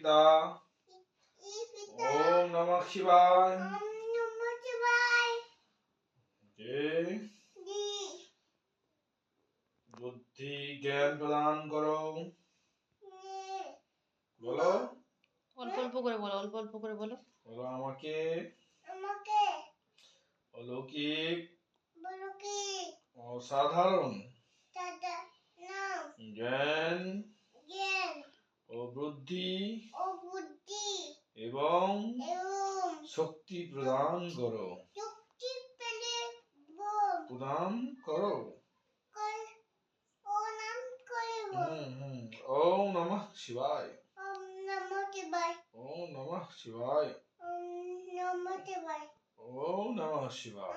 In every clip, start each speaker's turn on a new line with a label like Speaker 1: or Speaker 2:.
Speaker 1: पिता ओम नमः शिवाय बुद्धि ज्ञान प्रदान करो बोलो
Speaker 2: অল্প অল্প করে বলো, অল্প অল্প করে বলো।
Speaker 1: बोलो আমাকে অলৌকিক অসাধারণ জ্ঞান ও বুদ্ধি এবং শক্তি প্রদান করো ओम नमः शिवाय ओम नमः शिवाय ओम नमः शिवाय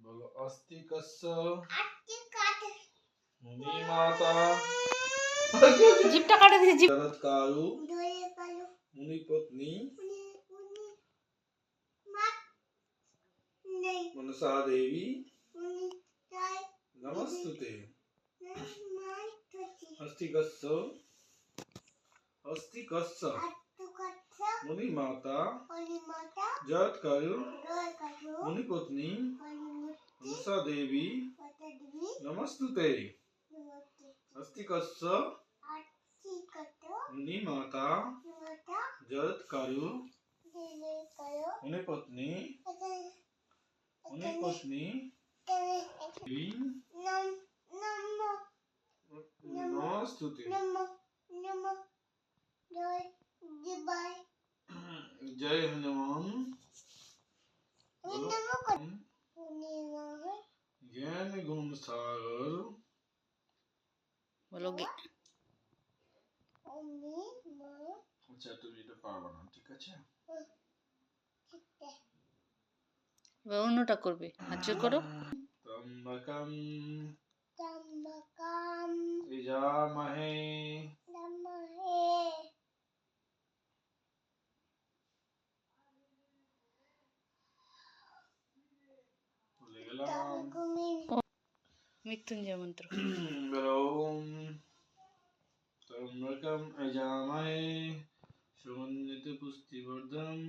Speaker 1: बोलो अस्ति कस्य मुनि माता
Speaker 2: জিভটা কাটে দিয়েছি, জিভ।
Speaker 1: जरत्कारु मुनि पत्नी मनसा देवी नमस्तुते अस्ति कस्य मुनि माता जरत्कारु मुनि पत्नी मनसा देवी नमस्तुते अस्ति कस्य मुनि माता जरत्कारु मुनि पत्नी देवी नमस्तुते जय हनुमान ज्ञान गुण सागर
Speaker 2: বলো
Speaker 1: আচ্ছা তুমি এটা পারবে না ঠিক আছে
Speaker 2: এবার অন্যটা করবে, হাত জোর করো।
Speaker 1: ত্রম্বকম যজামহে ভুলে গেলাম
Speaker 2: মৃত্যুঞ্জয় মন্ত্র।
Speaker 1: ওম ত্রম্বকম যজামহে সুগন্ধিত পুষ্টিবর্ধনম